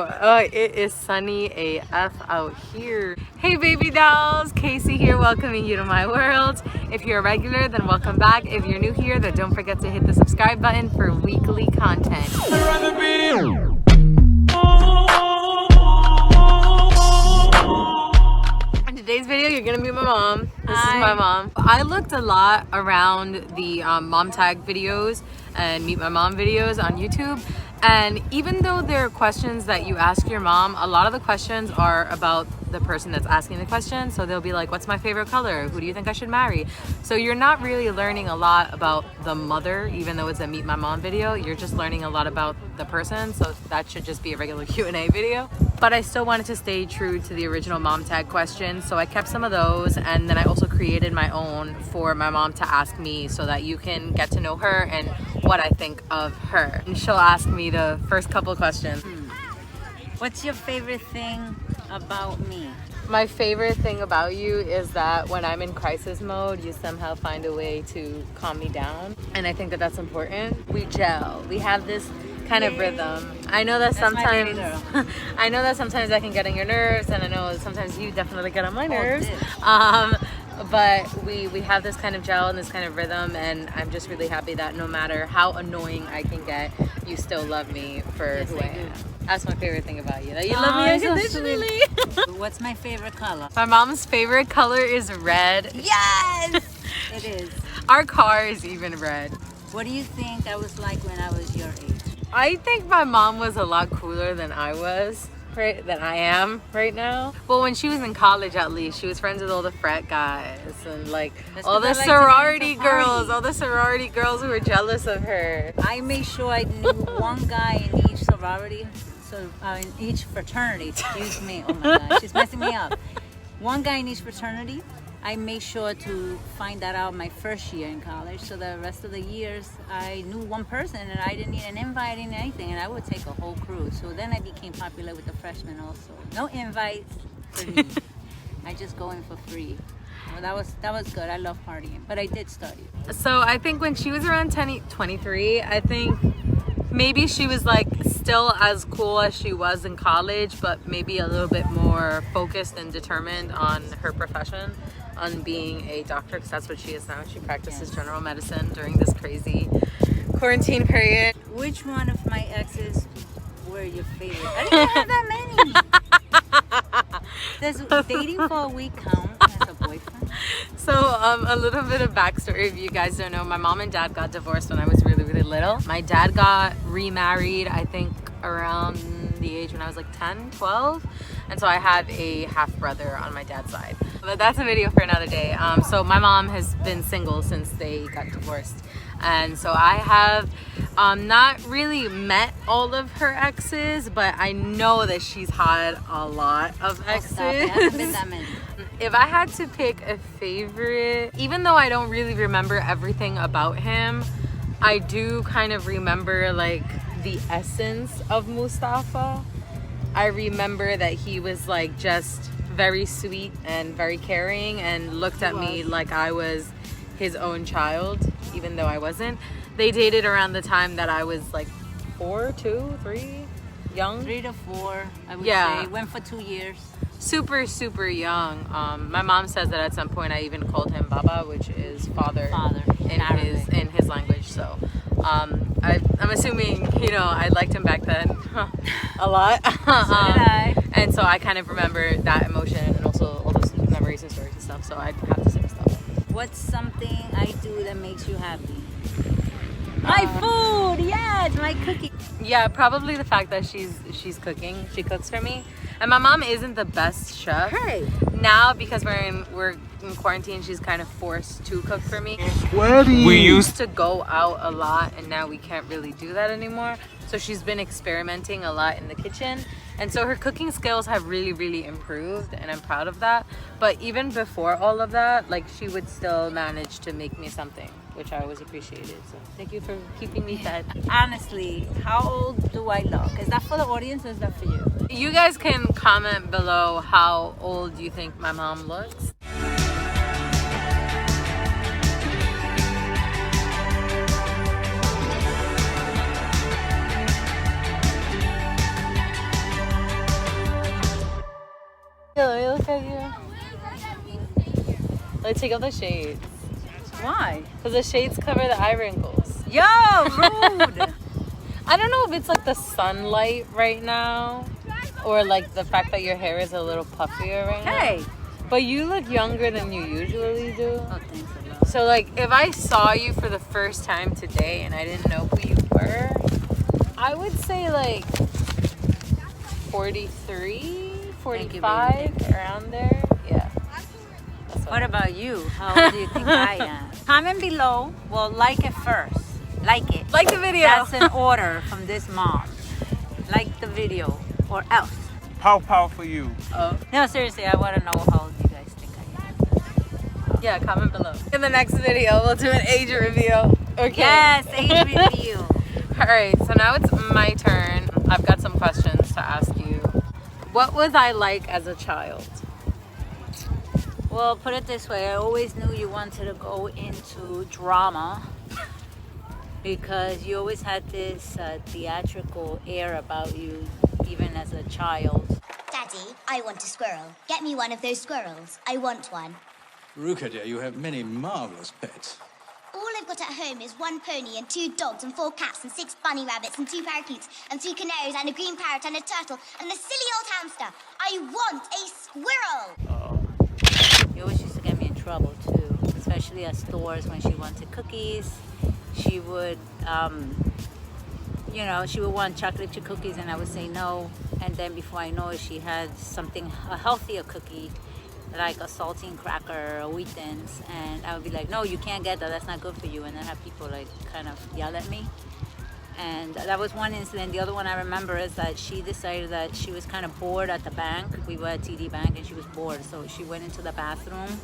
It is sunny AF out here. Hey baby dolls, Kayci here, welcoming you to my world. If you're a regular, then welcome back. If you're new here, then don't forget to hit the subscribe button for weekly content. In today's video, you're gonna meet my mom. This is my mom. I looked a lot around the mom tag videos and meet my mom videos on YouTube. And even though there are questions that you ask your mom, a lot of the questions are about the person that's asking the question. So they'll be like, what's my favorite color? Who do you think I should marry? So you're not really learning a lot about the mother, even though it's a meet my mom video. You're just learning a lot about the person. So that should just be a regular Q&A video. But I still wanted to stay true to the original mom tag questions. So I kept some of those. And then I also created my own for my mom to ask me so that you can get to know her and what I think of her. And she'll ask me the first couple of questions. What's your favorite thing about me? My favorite thing about you is that when I'm in crisis mode, you somehow find a way to calm me down. And I think that that's important. We gel. We have this kind of rhythm. I know that sometimes I know that sometimes I can get on your nerves, and I know sometimes you definitely get on my nerves. But we have this kind of gel and this kind of rhythm, and I'm just really happy that no matter how annoying I can get, you still love me for who I am. That's my favorite thing about you, that you love me unconditionally. What's my favorite color? My mom's favorite color is red. Yes! It is. Our car is even red. What do you think I was like when I was your age? I think my mom was a lot cooler than I was. Than I am right now. Well, when she was in college, at least she was friends with all the frat guys and like all the sorority girls, all the sorority girls who were jealous of her. I made sure I knew one guy in each sorority, in each fraternity. Excuse me. Oh my God, she's messing me up. One guy in each fraternity. I made sure to find that out my first year in college, so the rest of the years I knew one person and I didn't need an invite in anything, and I would take a whole crew. So then I became popular with the freshmen also. No invites for me. I just go in for free. Well, that was good. I love partying, but I did study. So I think when she was around 23, I think maybe she was like still as cool as she was in college, but maybe a little bit more focused and determined on her profession, on being a doctor, because that's what she is now. She practices general medicine during this crazy quarantine period. Which one of my exes were your favorite? I didn't have that many. Does dating for a week count as a boyfriend? So a little bit of backstory, if you guys don't know, my mom and dad got divorced when I was really, really little. My dad got remarried, I think around the age when I was like 10, 12. And so I had a half brother on my dad's side. But that's a video for another day. So my mom has been single since they got divorced. And so I have not really met all of her exes, but I know that she's had a lot of exes. If I had to pick a favorite, even though I don't really remember everything about him, I do kind of remember like the essence of Mustafa. I remember that he was like just very sweet and very caring and looked at me like I was his own child, even though I wasn't. They dated around the time that I was like 4, 2, 3, young. 3 to 4, I would say. Went for 2 years. Super, super young. My mom says that at some point I even called him Baba, which is father in his language. So I'm assuming, you know, I liked him back then a lot. So did I. And so I kind of remember that emotion and also all those memories and stories and stuff. So I'd have to say stuff. What's something I do that makes you happy? My food, yes, my cooking. Yeah, probably the fact that she's cooking. She cooks for me. And my mom isn't the best chef. Hey. Now, because we're in quarantine, she's kind of forced to cook for me. Sweaty. We used to go out a lot, and now we can't really do that anymore. So she's been experimenting a lot in the kitchen. And so her cooking skills have really, really improved, and I'm proud of that. But even before all of that, like, she would still manage to make me something, which I always appreciated. So thank you for keeping me fed. Honestly, how old do I look? Is that for the audience or is that for you? You guys can comment below how old you think my mom looks. Like, take off the shades. Why? Because the shades cover the eye wrinkles. Yo, rude. I don't know if it's like the sunlight right now or like the fact that your hair is a little puffier right now. Hey. But you look younger than you usually do. Oh, thanks a lot. So like if I saw you for the first time today and I didn't know who you were, I would say like 43, 45, around there. Yeah. What about you? How old do you think I am? Comment below. Well, like it first. Like it. Like the video. That's an order from this mom. Like the video or else. How powerful you? Oh. No, seriously, I want to know how old you guys think I am. Yeah, comment below. In the next video, we'll do an age review. Okay. Yes, age review. All right, so now it's my turn. I've got some questions to ask you. What was I like as a child? Well, put it this way. I always knew you wanted to go into drama because you always had this theatrical air about you, even as a child. Daddy, I want a squirrel. Get me one of those squirrels. I want one. Ruka, dear, you have many marvelous pets. All I've got at home is 1 pony and 2 dogs and 4 cats and 6 bunny rabbits and 2 parakeets and 3 canaries and a green parrot and a turtle and a silly old hamster. I want a squirrel! You always used to get me in trouble too, especially at stores when she wanted cookies. She would, she would want chocolate chip cookies and I would say no. And then before I know it, she had a healthier cookie, like a saltine cracker or wheat thins. And I would be like, no, you can't get that. That's not good for you. And then have people like kind of yell at me. And that was one incident. The other one I remember is that she decided that she was kind of bored at the bank. We were at TD Bank and she was bored. So she went into the bathroom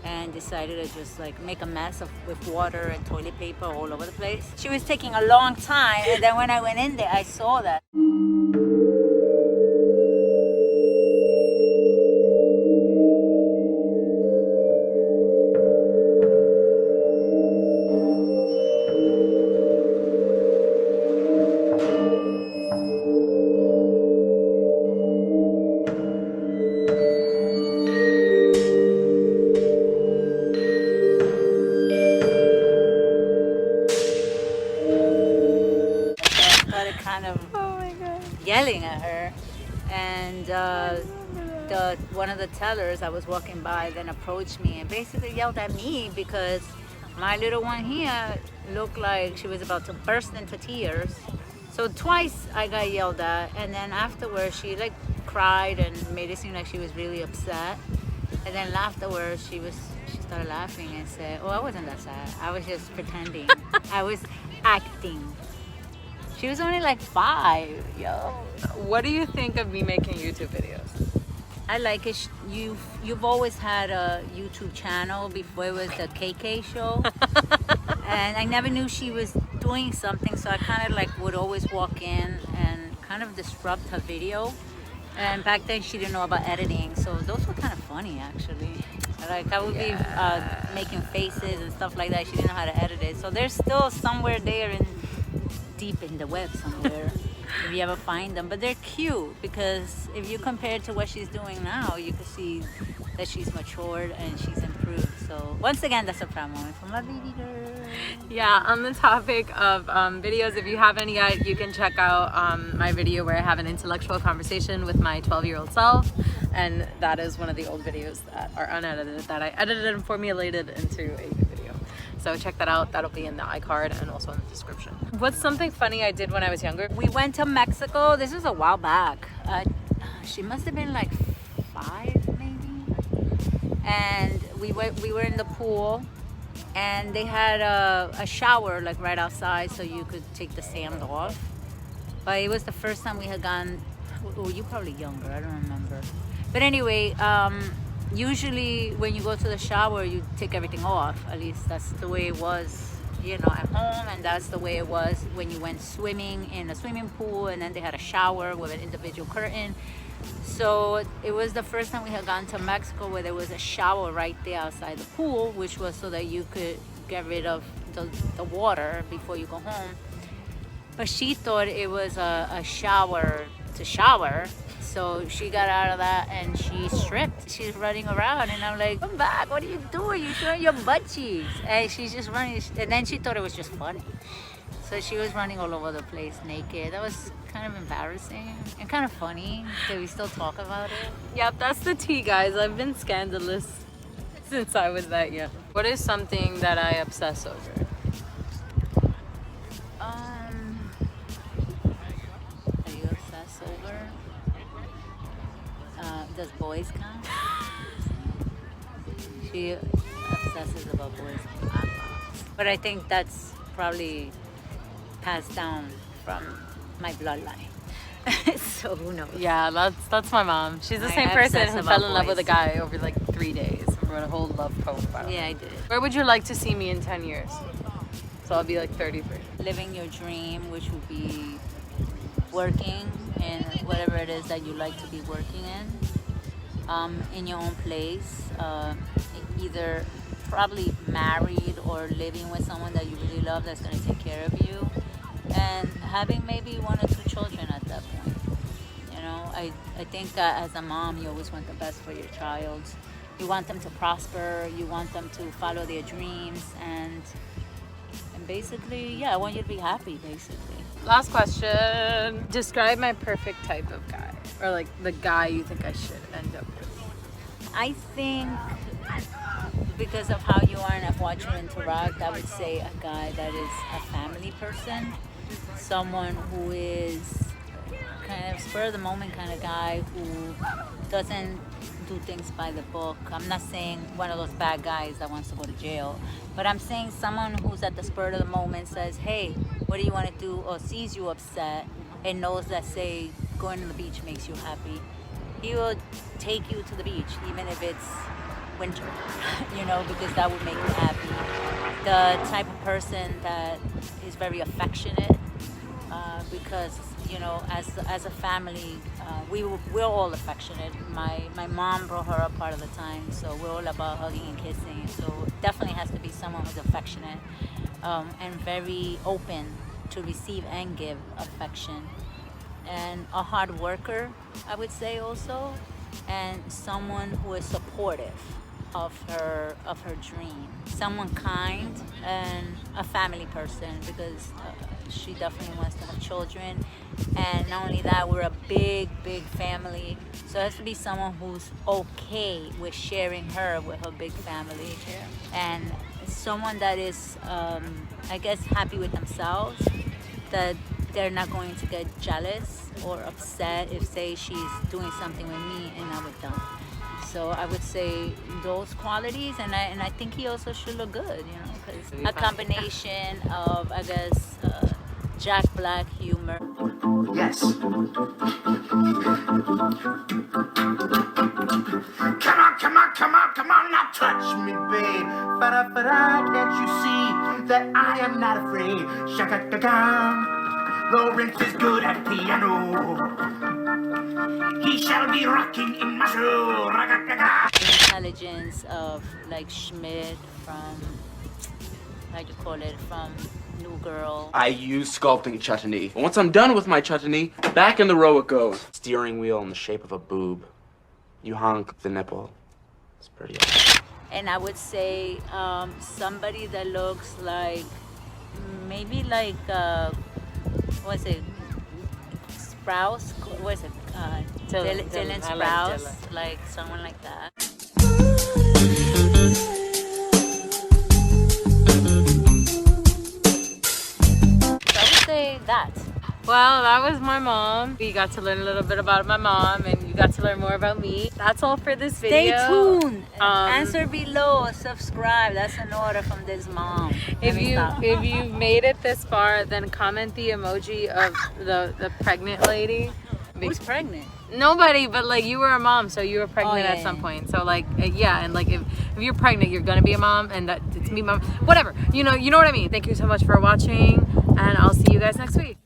and decided to just like make a mess with water and toilet paper all over the place. She was taking a long time. And then when I went in there, I saw that. Yelling at her, and one of the tellers I was walking by then approached me and basically yelled at me because my little one here looked like she was about to burst into tears. So twice I got yelled at, and then afterwards she like cried and made it seem like she was really upset, and then afterwards she started laughing and said, oh, I wasn't that sad, I was just pretending. I was acting. She was only like 5, yo. What do you think of me making YouTube videos? I like it. You've always had a YouTube channel before it was the Kayci show. And I never knew she was doing something, so I kind of like would always walk in and kind of disrupt her video. And back then she didn't know about editing, so those were kind of funny actually. Like I would be making faces and stuff like that. She didn't know how to edit it. So there's still somewhere there deep in the web somewhere if you ever find them, but they're cute because if you compare it to what she's doing now, you can see that she's matured and she's improved. So once again, that's a proud moment for my baby girl. Yeah, on the topic of videos, if you haven't yet, you can check out my video where I have an intellectual conversation with my 12-year-old self, and that is one of the old videos that are unedited that I edited and formulated into a video. So check that out. That'll be in the iCard and also in the description. What's something funny I did when I was younger? We went to Mexico. This was a while back. She must have been like 5 maybe. And we were in the pool and they had a shower like right outside so you could take the sand off. But it was the first time we had gone. Oh, you're probably younger. I don't remember. But anyway, usually when you go to the shower you take everything off. At least that's the way it was, at home, and that's the way it was when you went swimming in a swimming pool, and then they had a shower with an individual curtain. So it was the first time we had gone to Mexico where there was a shower right there outside the pool, which was so that you could get rid of the water before you go home. But she thought it was a shower to shower. So she got out of that and she stripped. She's running around and I'm like, come back, what are you doing? You're showing your butt cheeks. And she's just running. And then she thought it was just funny. So she was running all over the place naked. That was kind of embarrassing and kind of funny that we still talk about it. Yep, that's the tea, guys. I've been scandalous since I was that young. What is something that I obsess over? Are you obsessed over? Does boys count? She obsesses about boys. But I think that's probably passed down from my bloodline. So who knows? Yeah, that's my mom. She's the same person who fell in love with a guy over like 3 days and wrote a whole love poem about it. Yeah, I did. Where would you like to see me in 10 years? So I'll be like 33. Living your dream, which would be working in whatever it is that you like to be working in your own place, either probably married or living with someone that you really love that's going to take care of you, and having maybe 1 or 2 children at that point. You know, I think as a mom, you always want the best for your child. You want them to prosper, you want them to follow their dreams, and basically, yeah, I want you to be happy, basically. Last question. Describe my perfect type of guy, or like the guy you think I should end up with. I think because of how you are and I've watched you interact, I would say a guy that is a family person, someone who is kind of spur of the moment kind of guy who doesn't do things by the book. I'm not saying one of those bad guys that wants to go to jail, but I'm saying someone who's at the spur of the moment says, hey, what do you want to do, or sees you upset and knows that, say, going to the beach makes you happy. He will take you to the beach even if it's winter, you know, because that would make you happy. The type of person that is very affectionate, because, you know, as a family, we're all affectionate. My mom brought her up part of the time, so we're all about hugging and kissing. So definitely has to be someone who's affectionate, and very open to receive and give affection. And a hard worker, I would say also, and someone who is supportive of her dream. Someone kind and a family person, because she definitely wants to have children. And not only that, we're a big family, so it has to be someone who's okay with sharing her with her big family. And someone that is, I guess, happy with themselves, that they're not going to get jealous or upset if, say, she's doing something with me and not with them. So I would say those qualities, and I think he also should look good, you know, because a combination of, I guess, Jack Black humor. Yes. Come on, now touch me, babe. Ba-da-ba-da, can't you see that I am not afraid? Shaka-ka-ka. Lawrence is good at piano. He shall be rocking in my soul. The intelligence of, like, Schmidt from, how do you call it, from New Girl. I use sculpting chutney. Once I'm done with my chutney, back in the row it goes. Steering wheel in the shape of a boob. You honk the nipple. It's pretty awesome. And I would say somebody that looks like, maybe like, what's it, Sprouse? What is it? Dylan Sprouse, like someone like that. So I would say that. Well, that was my mom. We got to learn a little bit about my mom, and you got to learn more about me. That's all for this video. Stay tuned. Answer below. Subscribe. That's an order from this mom. If you made it this far, then comment the emoji of the pregnant lady. Who's pregnant? Nobody, but like you were a mom, so you were pregnant at some point. So like yeah, and like if you're pregnant, you're gonna be a mom, and that it's me, mom, whatever. You know what I mean. Thank you so much for watching, and I'll see you guys next week.